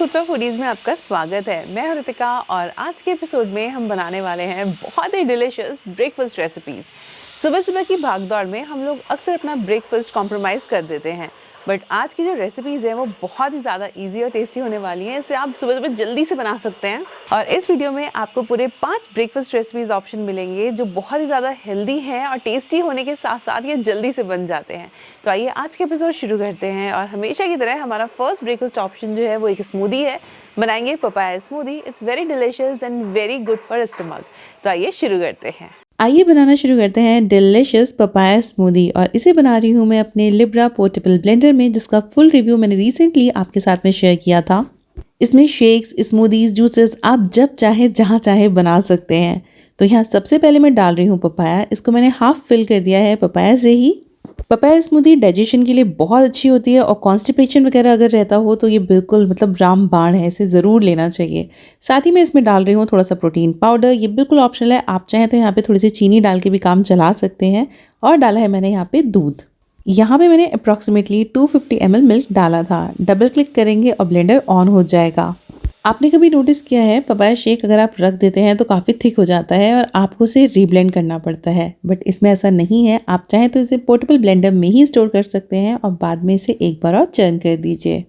Food for foodies में आपका स्वागत है। मैं हूं रितिका और आज के एपिसोड में हम बनाने वाले हैं बहुत ही डिलीशियस ब्रेकफास्ट रेसिपीज। सुबह सुबह की भागदौड़ में हम लोग अक्सर अपना ब्रेकफास्ट कॉम्प्रोमाइज़ कर देते हैं, बट आज की जो रेसिपीज़ हैं वो बहुत ही ज़्यादा इजी और टेस्टी होने वाली हैं। इसे आप सुबह सुबह जल्दी से बना सकते हैं और इस वीडियो में आपको पूरे 5 ब्रेकफास्ट रेसिपीज़ ऑप्शन मिलेंगे जो बहुत ही ज़्यादा हेल्दी हैं और टेस्टी होने के साथ साथ ये जल्दी से बन जाते हैं। तो आइए आज के एपिसोड शुरू करते हैं और हमेशा की तरह हमारा फर्स्ट ब्रेकफास्ट ऑप्शन जो है वो एक स्मूदी है। बनाएंगे papaya smoothie. It's very delicious and very good for stomach. तो आइए शुरू करते हैं। आइए बनाना शुरू करते हैं डिलिशियस पपाया स्मूदी। और इसे बना रही हूँ मैं अपने लिब्रा पोर्टेबल ब्लेंडर में, जिसका फुल रिव्यू मैंने रिसेंटली आपके साथ में शेयर किया था। इसमें शेक्स, स्मूदीज, जूसेस आप जब चाहे जहाँ चाहे बना सकते हैं। तो यहाँ सबसे पहले मैं डाल रही हूँ पपाया। इसको मैंने हाफ फिल कर दिया है पपाया से ही। पपाया स्मूदी डाइजेशन के लिए बहुत अच्छी होती है और कॉन्स्टिपेशन वगैरह अगर रहता हो तो ये बिल्कुल रामबाण है, इसे ज़रूर लेना चाहिए। साथ ही मैं इसमें डाल रही हूँ थोड़ा सा प्रोटीन पाउडर। ये बिल्कुल ऑप्शनल है, आप चाहें तो यहाँ पे थोड़ी सी चीनी डाल के भी काम चला सकते हैं। और डाला है मैंने यहाँ पे दूध। यहाँ पे मैंने अप्रॉक्सीमेटली 250 ml मिल्क डाला था। डबल क्लिक करेंगे और ब्लेंडर ऑन हो जाएगा। आपने कभी नोटिस किया है पपाया शेक अगर आप रख देते हैं तो काफ़ी थिक हो जाता है और आपको उसे रीब्लेंड करना पड़ता है, बट इसमें ऐसा नहीं है। आप चाहें तो इसे पोर्टेबल ब्लेंडर में ही स्टोर कर सकते हैं और बाद में इसे एक बार और चर्न कर दीजिए।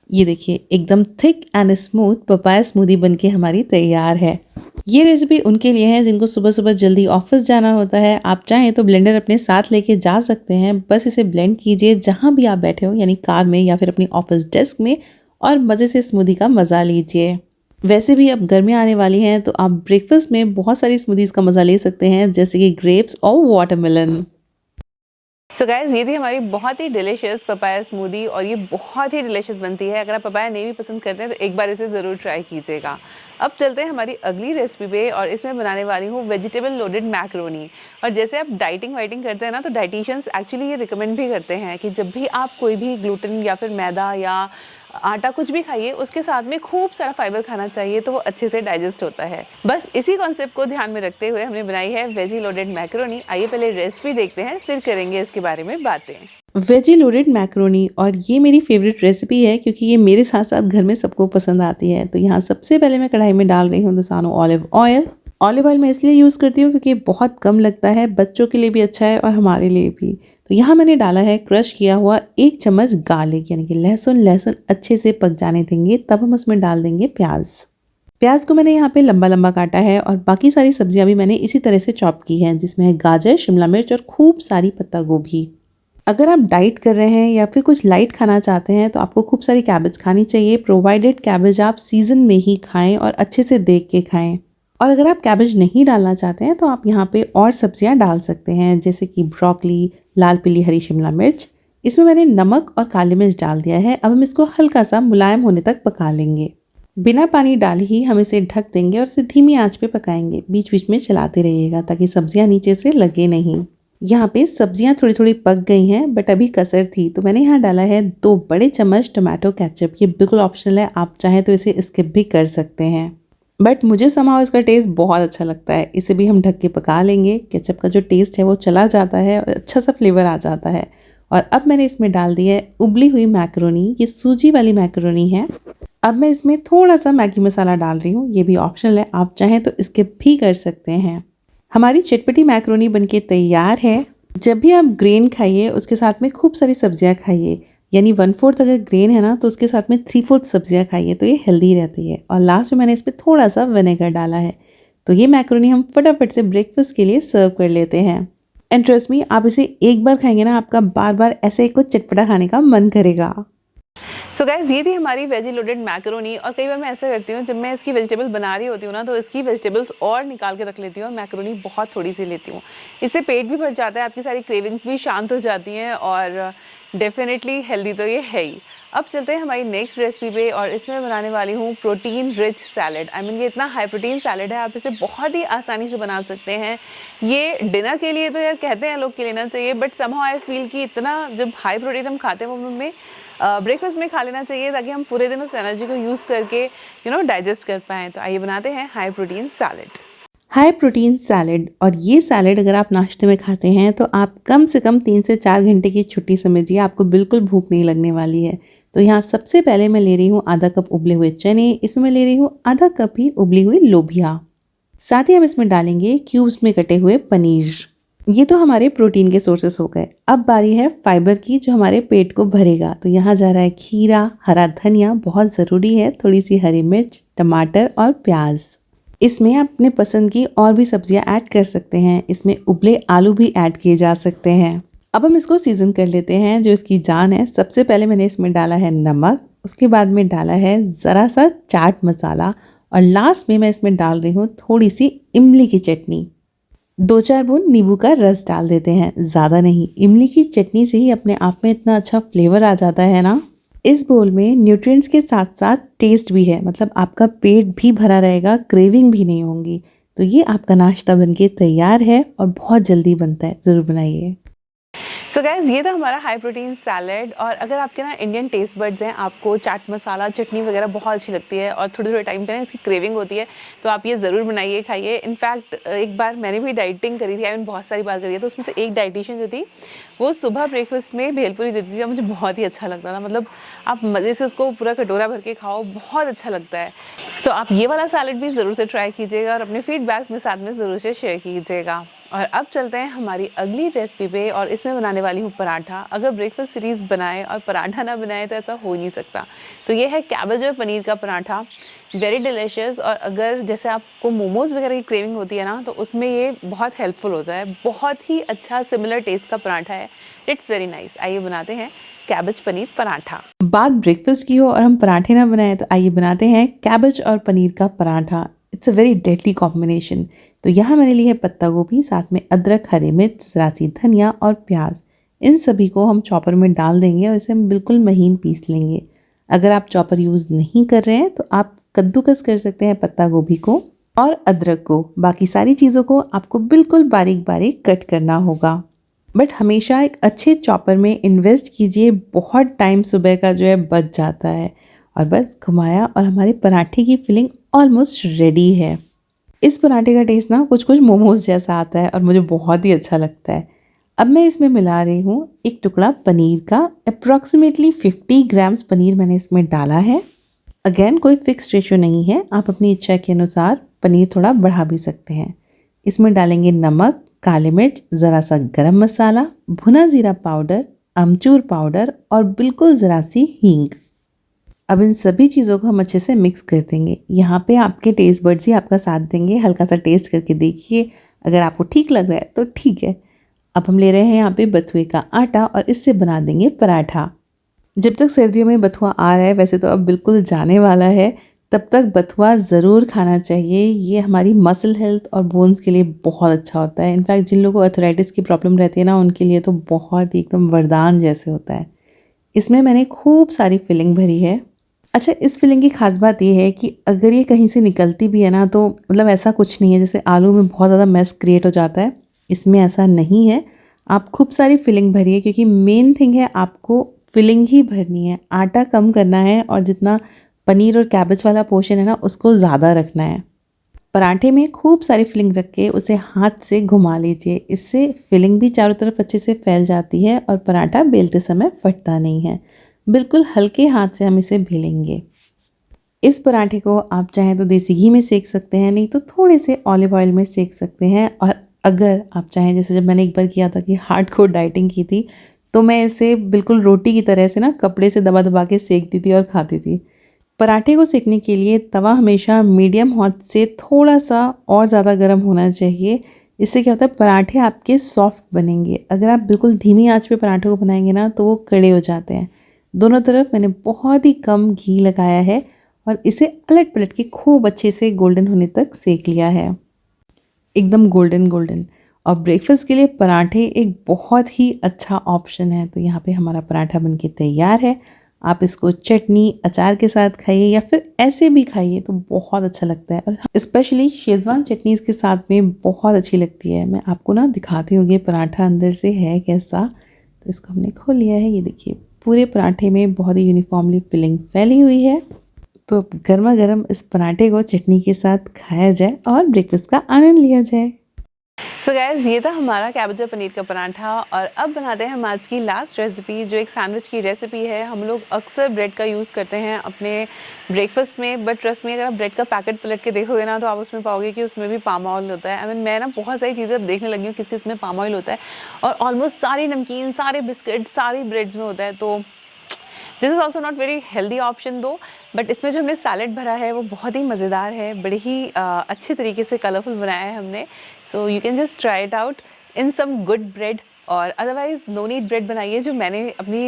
ये देखिए एकदम thick and smooth papaya smoothie बनके हमारी तैयार है। ये रेसिपी उनके लिए है जिनको सुबह सुबह जल्दी ऑफिस जाना होता है। आप चाहें तो ब्लेंडर अपने साथ लेके जा सकते हैं। बस इसे ब्लेंड कीजिए जहाँ भी आप बैठे हो, यानी कार में या फिर अपनी ऑफिस डेस्क में, और मज़े से स्मूदी का मज़ा लीजिए। वैसे भी अब गर्मियाँ आने वाली हैं तो आप ब्रेकफास्ट में बहुत सारी स्मूदीज़ का मज़ा ले सकते हैं, जैसे कि ग्रेप्स और वाटरमेलन। सो गाइज, ये थी हमारी बहुत ही डिलीशियस पपाया स्मूदी और ये बहुत ही डिलीशियस बनती है। अगर आप पपाया नहीं भी पसंद करते हैं तो एक बार इसे ज़रूर ट्राई कीजिएगा। अब चलते हैं हमारी अगली रेसिपी पे और इसमें बनाने वाली हूँ वेजिटेबल लोडेड मैक्रोनी। और जैसे आप डाइटिंग वाइटिंग करते हैं ना, तो डाइटिशियंस एक्चुअली ये रिकमेंड भी करते हैं कि जब भी आप कोई भी ग्लूटेन या फिर मैदा या आटा कुछ भी खाइए, उसके साथ में खूब सारा फाइबर खाना चाहिए, तो वो अच्छे से डाइजेस्ट होता है। बस इसी कॉन्सेप्ट को ध्यान में रखते हुए हमने बनाई है वेजी लोडेड मैक्रोनी। आइए पहले रेसिपी देखते हैं, फिर करेंगे इसके बारे में बातें। वेजी लोडेड मैक्रोनी, और ये मेरी फेवरेट रेसिपी है क्योंकि ये मेरे साथ साथ घर में सबको पसंद आती है। तो यहाँ सबसे पहले मैं कढ़ाई में डाल रही हूँ दसानो ऑलिव ऑयल। ऑलिव ऑयल मैं इसलिए यूज़ करती हूँ क्योंकि बहुत कम लगता है, बच्चों के लिए भी अच्छा है और हमारे लिए भी। तो यहाँ मैंने डाला है क्रश किया हुआ 1 चम्मच गार्लिक, यानी कि लहसुन अच्छे से पक जाने देंगे, तब हम उसमें डाल देंगे प्याज। प्याज को मैंने यहाँ पे लंबा लंबा काटा है और बाकी सारी सब्जियां भी मैंने इसी तरह से चॉप की हैं, जिसमें है गाजर, शिमला मिर्च और खूब सारी पत्ता गोभी। अगर आप डाइट कर रहे हैं या फिर कुछ लाइट खाना चाहते हैं तो आपको खूब सारी कैबेज खानी चाहिए, प्रोवाइडेड कैबेज आप सीजन में ही खाएं और अच्छे से देख के खाएं। और अगर आप कैबेज नहीं डालना चाहते हैं तो आप यहाँ पे और सब्जियां डाल सकते हैं, जैसे कि ब्रोकली, लाल पीली हरी शिमला मिर्च। इसमें मैंने नमक और काली मिर्च डाल दिया है। अब हम इसको हल्का सा मुलायम होने तक पका लेंगे। बिना पानी डाले ही हम इसे ढक देंगे और इसे धीमी आंच पे पकाएंगे। बीच बीच में चलाते रहिएगा ताकि सब्जियां नीचे से लगे नहीं। यहाँ पे सब्जियां थोड़ी थोड़ी पक गई हैं, बट अभी कसर थी, तो मैंने यहाँ डाला है 2 बड़े चम्मच टोमेटो केचप। ये बिल्कुल ऑप्शनल है, आप चाहें तो इसे स्किप भी कर सकते हैं, बट मुझे समाओ इसका टेस्ट बहुत अच्छा लगता है। इसे भी हम ढक के पका लेंगे। केचप का जो टेस्ट है वो चला जाता है और अच्छा सा फ्लेवर आ जाता है। और अब मैंने इसमें डाल दी है उबली हुई मैक्रोनी। ये सूजी वाली मैक्रोनी है। अब मैं इसमें थोड़ा सा मैगी मसाला डाल रही हूँ, ये भी ऑप्शनल है, आप चाहें तो स्किप भी कर सकते हैं। हमारी चटपटी मैक्रोनी बनके तैयार है। जब भी आप ग्रेन खाइए उसके साथ में खूब सारी सब्जियां खाइए, यानी 1/4 अगर ग्रेन है ना तो उसके साथ में 3/4 सब्जियां खाइए, तो ये हेल्दी रहती है। और लास्ट में मैंने इसमें थोड़ा सा विनेगर डाला है। तो ये मैक्रोनी हम फटाफट से ब्रेकफास्ट के लिए सर्व कर लेते हैं। एंड ट्रस्ट मी, आप इसे एक बार खाएंगे ना, आपका बार बार ऐसे ही कुछ चटपटा खाने का मन करेगा। सो गाइज, ये थी हमारी वेजी लोडेड मैक्रोनी। और कई बार मैं ऐसा करती हूँ, जब मैं इसकी वेजिटेबल बना रही होती हूँ ना, तो इसकी वेजिटेबल्स और निकाल के रख लेती हूँ और मैक्रोनी बहुत थोड़ी सी लेती हूँ। इससे पेट भी भर जाता है, आपकी सारी क्रेविंग्स भी शांत हो जाती हैं और डेफिनेटली हेल्दी तो ये है ही। अब चलते हैं हमारी नेक्स्ट रेसिपी पे और इसमें बनाने वाली हूँ प्रोटीन रिच सैलेड। ये इतना हाई प्रोटीन सैलेड है, आप इसे बहुत ही आसानी से बना सकते हैं। ये डिनर के लिए तो यार कहते हैं लोग कि लेना चाहिए, बट समहाउ आई फील कि इतना जब हाई प्रोटीन हम खाते हैं वो हमें ब्रेकफास्ट में खा लेना चाहिए, ताकि हम पूरे दिन उस एनर्जी को यूज़ करके डाइजेस्ट कर पाएँ। तो आइए बनाते हैं high protein salad. High protein salad, और ये सैलेड अगर आप नाश्ते में खाते हैं तो आप कम से कम 3 से 4 घंटे की छुट्टी समझिए, आपको बिल्कुल भूख नहीं लगने वाली है। तो यहाँ सबसे पहले मैं ले रही हूँ आधा कप उबले हुए चने, इसमें मैं ले रही हूँ आधा कप ही उबली हुई लोबिया। साथ ही हम इसमें डालेंगे क्यूब्स में कटे हुए पनीर। ये तो हमारे प्रोटीन के सोर्सेस हो गए। अब बारी है फाइबर की, जो हमारे पेट को भरेगा। तो यहाँ जा रहा है खीरा, हरा धनिया बहुत ज़रूरी है, थोड़ी सी हरी मिर्च, टमाटर और प्याज। इसमें आप अपने पसंद की और भी सब्जियां ऐड कर सकते हैं, इसमें उबले आलू भी ऐड किए जा सकते हैं। अब हम इसको सीजन कर लेते हैं, जो इसकी जान है। सबसे पहले मैंने इसमें डाला है नमक, उसके बाद में डाला है ज़रा सा चाट मसाला, और लास्ट में मैं इसमें डाल रही हूँ थोड़ी सी इमली की चटनी। 2-4 बूंद नींबू का रस डाल देते हैं, ज़्यादा नहीं। इमली की चटनी से ही अपने आप में इतना अच्छा फ्लेवर आ जाता है ना। इस बोल में न्यूट्रिएंट्स के साथ साथ टेस्ट भी है, मतलब आपका पेट भी भरा रहेगा, क्रेविंग भी नहीं होंगी। तो ये आपका नाश्ता बनके तैयार है और बहुत जल्दी बनता है, ज़रूर बनाइए। सो गाइज, ये था हमारा हाई प्रोटीन सैलेड। और अगर आपके ना इंडियन टेस्ट बड्स हैं, आपको चाट मसाला, चटनी वगैरह बहुत अच्छी लगती है और थोड़े थोड़े टाइम पे ना इसकी क्रेविंग होती है, तो आप ये ज़रूर बनाइए, खाइए। इनफैक्ट एक बार मैंने भी डाइटिंग करी थी, आई मीन बहुत सारी बार करी है, तो उसमें से एक डाइटिशियन जो थी वो सुबह ब्रेकफास्ट में भेलपूरी देती थी और मुझे बहुत ही अच्छा लगता था। मतलब आप मज़े से उसको पूरा कटोरा भर के खाओ, बहुत अच्छा लगता है। तो आप ये वाला सैलेड भी ज़रूर से ट्राई कीजिएगा और अपने फीडबैक्स में साथ में ज़रूर से शेयर कीजिएगा। और अब चलते हैं हमारी अगली रेसिपी पे, और इसमें बनाने वाली हूँ पराठा। अगर ब्रेकफास्ट सीरीज़ बनाए और पराठा ना बनाए तो ऐसा हो नहीं सकता। तो ये है कैबेज और पनीर का पराठा, वेरी डिलीशियस। और अगर जैसे आपको मोमोज़ वगैरह की क्रेविंग होती है ना, तो उसमें ये बहुत हेल्पफुल होता है। बहुत ही अच्छा सिमिलर टेस्ट का पराठा है, इट्स वेरी नाइस। आइए बनाते हैं कैबेज पनीर पराठा। बात ब्रेकफास्ट की हो और हम पराठे ना बनाए, तो आइए बनाते हैं कैबेज और पनीर का paratha. It's a very deadly combination. तो यहाँ मैंने ली है पत्ता गोभी, साथ में अदरक, हरी मिर्च, ज़रा सी धनिया और प्याज। इन सभी को हम चॉपर में डाल देंगे और इसे हम बिल्कुल महीन पीस लेंगे। अगर आप चॉपर यूज़ नहीं कर रहे हैं तो आप कद्दूकस कर सकते हैं पत्ता गोभी को और अदरक को। बाकी सारी चीज़ों को आपको बिल्कुल बारीक बारीक कट करना होगा। बट हमेशा एक अच्छे चॉपर में इन्वेस्ट कीजिए, बहुत टाइम सुबह का जो है बच जाता है। और बस घुमाया और हमारे पराठे की फिलिंग ऑलमोस्ट रेडी है। इस पराठे का टेस्ट ना कुछ कुछ मोमोज जैसा आता है और मुझे बहुत ही अच्छा लगता है। अब मैं इसमें मिला रही हूँ एक टुकड़ा पनीर का। अप्रॉक्सीमेटली 50 ग्राम्स पनीर मैंने इसमें डाला है। अगेन कोई फिक्स रेशियो नहीं है, आप अपनी इच्छा के अनुसार पनीर थोड़ा बढ़ा भी सकते हैं। इसमें डालेंगे नमक, काली मिर्च, ज़रा सा गरम मसाला, भुना ज़ीरा पाउडर, अमचूर पाउडर और बिल्कुल ज़रा सी हींग। अब इन सभी चीज़ों को हम अच्छे से मिक्स कर देंगे। यहाँ पे आपके टेस्ट बड्स ही आपका साथ देंगे, हल्का सा टेस्ट करके देखिए, अगर आपको ठीक लग रहा है तो ठीक है। अब हम ले रहे हैं यहाँ पे बथुए का आटा और इससे बना देंगे पराठा। जब तक सर्दियों में बथुआ आ रहा है, वैसे तो अब बिल्कुल जाने वाला है, तब तक बथुआ ज़रूर खाना चाहिए। ये हमारी मसल हेल्थ और बोन्स के लिए बहुत अच्छा होता है। इनफैक्ट जिन लोगों को अर्थराइटिस की प्रॉब्लम रहती है ना, उनके लिए तो बहुत ही एकदम वरदान जैसे होता है। इसमें मैंने खूब सारी फिलिंग भरी है। अच्छा, इस फिलिंग की खास बात ये है कि अगर ये कहीं से निकलती भी है ना, तो मतलब ऐसा कुछ नहीं है जैसे आलू में बहुत ज़्यादा मैस क्रिएट हो जाता है, इसमें ऐसा नहीं है। आप खूब सारी फिलिंग भरिए, क्योंकि मेन थिंग है आपको फिलिंग ही भरनी है, आटा कम करना है और जितना पनीर और कैबेज वाला पोर्शन है ना, उसको ज़्यादा रखना है। पराठे में खूब सारी फिलिंग रख के उसे हाथ से घुमा लीजिए, इससे फिलिंग भी चारों तरफ अच्छे से फैल जाती है और पराठा बेलते समय फटता नहीं है। बिल्कुल हल्के हाथ से हम इसे बेलेंगे। इस पराठे को आप चाहें तो देसी घी में सेक सकते हैं, नहीं तो थोड़े से ऑलिव ऑयल में सेक सकते हैं। और अगर आप चाहें, जैसे जब मैंने एक बार किया था कि हार्डकोर डाइटिंग की थी, तो मैं इसे बिल्कुल रोटी की तरह से ना कपड़े से दबा दबा के सेकती थी और खाती थी। पराठे को सेकने के लिए तवा हमेशा मीडियम हॉट से थोड़ा सा और ज़्यादा गर्म होना चाहिए। इससे क्या होता है, पराठे आपके सॉफ्ट बनेंगे। अगर आप बिल्कुल धीमी आंच पे पराठे को बनाएंगे ना, तो वो कड़े हो जाते हैं। दोनों तरफ मैंने बहुत ही कम घी लगाया है और इसे अलट पलट के खूब अच्छे से गोल्डन होने तक सेक लिया है, एकदम गोल्डन गोल्डन। और ब्रेकफास्ट के लिए पराठे एक बहुत ही अच्छा ऑप्शन है। तो यहाँ पे हमारा पराठा बनके तैयार है। आप इसको चटनी, अचार के साथ खाइए या फिर ऐसे भी खाइए तो बहुत अच्छा लगता है। और स्पेशली शेजवान चटनीज़ के साथ में बहुत अच्छी लगती है। मैं आपको ना दिखाती हूँ ये पराठा अंदर से है कैसा। तो इसको हमने खोल लिया है, ये देखिए पूरे पराठे में बहुत ही यूनिफॉर्मली फिलिंग फैली हुई है। तो अब गर्मा गर्म इस पराठे को चटनी के साथ खाया जाए और ब्रेकफास्ट का आनंद लिया जाए। सो गाइस, ये था हमारा कैबेज और पनीर का पराठा। और अब बनाते हैं हम आज की लास्ट रेसिपी, जो एक सैंडविच की रेसिपी है। हम लोग अक्सर ब्रेड का यूज़ करते हैं अपने ब्रेकफास्ट में, बट ट्रस्ट में अगर आप ब्रेड का पैकेट पलट के देखोगे ना, तो आप उसमें पाओगे कि उसमें भी पाम ऑयल होता है। मैं ना बहुत सारी चीज़ें अब देखने लगी हूँ किस किस में पाम ऑयल होता है, और ऑलमोस्ट सारी नमकीन, सारे बिस्किट, सारी ब्रेड्स में होता है। तो this is also not very healthy option दो, बट इसमें जो हमने सैलेड भरा है वो बहुत ही मज़ेदार है, बड़े ही अच्छे तरीके से कलरफुल बनाया है हमने। So you can just try it out in some good bread, और अदरवाइज़ नो नीड ब्रेड बनाइए, जो मैंने अपनी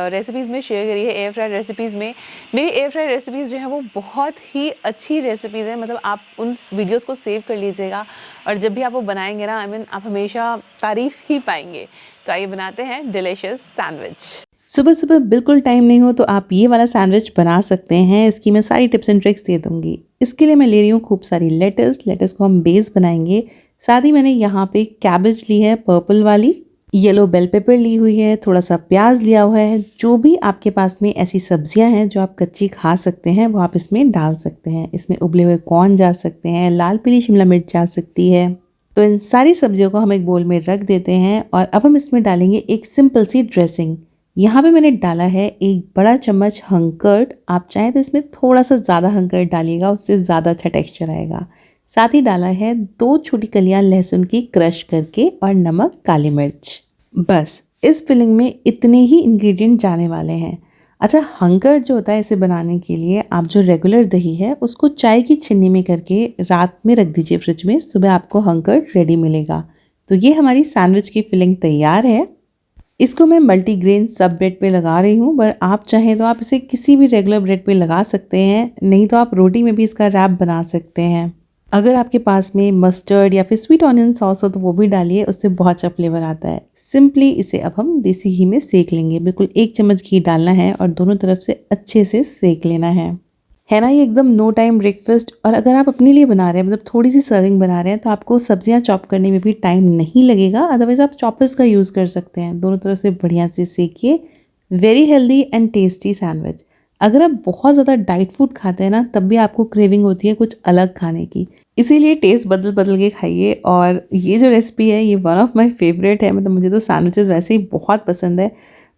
रेसिपीज़ में शेयर करी है एयर फ्राइड रेसिपीज़ में। मेरी एयर फ्राइड रेसिपीज़ जो है वो बहुत ही अच्छी रेसिपीज़ हैं, मतलब आप उन वीडियोज़ को सेव कर लीजिएगा, और जब भी आप वो बनाएंगे ना, आप हमेशा तारीफ़ ही पाएंगे। तो आइए बनाते हैं डिलीशियस सैंडविच। सुबह सुबह बिल्कुल टाइम नहीं हो तो आप ये वाला सैंडविच बना सकते हैं। इसकी मैं सारी टिप्स एंड ट्रिक्स दे दूंगी। इसके लिए मैं ले रही हूँ खूब सारी लेटस को हम बेस बनाएंगे। साथ ही मैंने यहाँ पे कैबेज ली है पर्पल वाली, येलो बेल पेपर ली हुई है, थोड़ा सा प्याज लिया हुआ है। जो भी आपके पास में ऐसी सब्जियां हैं जो आप कच्ची खा सकते हैं वो आप इसमें डाल सकते हैं। इसमें उबले हुए कॉर्न जा सकते हैं, लाल पीली शिमला मिर्च जा सकती है। तो इन सारी सब्जियों को हम एक बोल में रख देते हैं, और अब हम इसमें डालेंगे एक सिंपल सी ड्रेसिंग। यहाँ पे मैंने डाला है एक बड़ा चम्मच हंकर्ड। आप चाहें तो इसमें थोड़ा सा ज़्यादा हंकर्ड डालिएगा, उससे ज़्यादा अच्छा टेक्सचर आएगा। साथ ही डाला है 2 छोटी कलियां लहसुन की क्रश करके, और नमक, काली मिर्च। बस इस फिलिंग में इतने ही इंग्रेडिएंट जाने वाले हैं। अच्छा, हंकर्ड जो होता है इसे बनाने के लिए आप जो रेगुलर दही है उसको चाय की छन्नी में करके रात में रख दीजिए फ्रिज में, सुबह आपको हंकर्ड रेडी मिलेगा। तो ये हमारी सैंडविच की फिलिंग तैयार है। इसको मैं मल्टीग्रेन सब ब्रेड पे लगा रही हूँ, पर आप चाहें तो आप इसे किसी भी रेगुलर ब्रेड पे लगा सकते हैं, नहीं तो आप रोटी में भी इसका रैप बना सकते हैं। अगर आपके पास में मस्टर्ड या फिर स्वीट ऑनियन सॉस हो तो वो भी डालिए, उससे बहुत अच्छा फ्लेवर आता है। सिंपली इसे अब हम देसी घी में सेक लेंगे। बिल्कुल 1 चम्मच घी डालना है और दोनों तरफ से अच्छे से सेक लेना है ना। ये एकदम नो टाइम ब्रेकफास्ट। और अगर आप अपने लिए बना रहे हैं, मतलब थोड़ी सी सर्विंग बना रहे हैं, तो आपको सब्जियां चॉप करने में भी टाइम नहीं लगेगा। अदरवाइज आप चॉपर्स का यूज़ कर सकते हैं। दोनों तरफ से बढ़िया से सेकिए। Very healthy and tasty sandwich. अगर आप बहुत ज़्यादा डाइट फूड खाते हैं ना, तब भी आपको क्रेविंग होती है कुछ अलग खाने की, इसीलिए टेस्ट बदल बदल के खाइए। और ये जो रेसिपी है ये वन ऑफ माई फेवरेट है। मतलब मुझे तो सैंडविचेस वैसे ही बहुत पसंद है,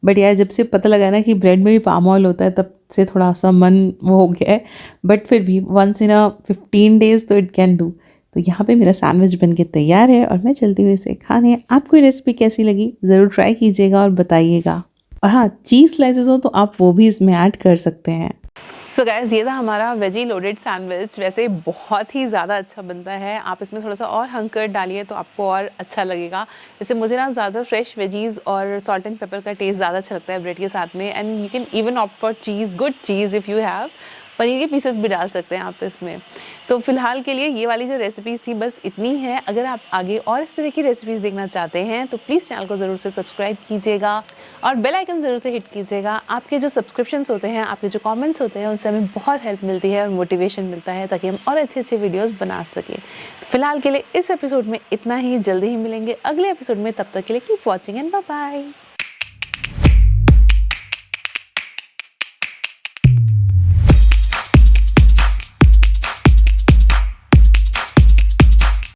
बट यार जब से पता लगा ना कि ब्रेड में भी पाम ऑयल होता है, तब से थोड़ा सा मन वो हो गया है। बट फिर भी वंस इन अ 15 डेज तो इट कैन डू। तो यहाँ पे मेरा सैंडविच बन के तैयार है और मैं चलती हूँ इसे खाने। आपको ये रेसिपी कैसी लगी ज़रूर ट्राई कीजिएगा और बताइएगा। और हाँ, चीज़ स्लाइसेस हो तो आप वो भी इसमें ऐड कर सकते हैं। सो गाइस, ये था हमारा वेजी लोडेड सैंडविच। वैसे बहुत ही ज़्यादा अच्छा बनता है। आप इसमें थोड़ा सा और हंकर्ड डालिए तो आपको और अच्छा लगेगा। जैसे मुझे ना ज़्यादा फ्रेश वेजीज़ और सॉल्ट एंड पेपर का टेस्ट ज़्यादा अच्छा लगता है ब्रेड के साथ में। And you can even opt for cheese, good cheese if you have. Paneer के पीसेस भी डाल सकते हैं आप इसमें। तो फिलहाल के लिए ये वाली जो रेसिपीज़ थी बस इतनी है। अगर आप आगे और इस तरह की रेसिपीज़ देखना चाहते हैं तो प्लीज़ चैनल को ज़रूर से सब्सक्राइब कीजिएगा और बेल आइकन ज़रूर से हिट कीजिएगा। आपके जो सब्सक्रिप्शंस होते हैं, आपके जो कमेंट्स होते हैं, उनसे हमें बहुत हेल्प मिलती है और मोटिवेशन मिलता है, ताकि हम और अच्छे अच्छे वीडियोज़ बना सकें। फिलहाल के लिए इस एपिसोड में इतना ही। जल्दी ही मिलेंगे अगले एपिसोड में। तब तक के लिए keep watching and bye bye.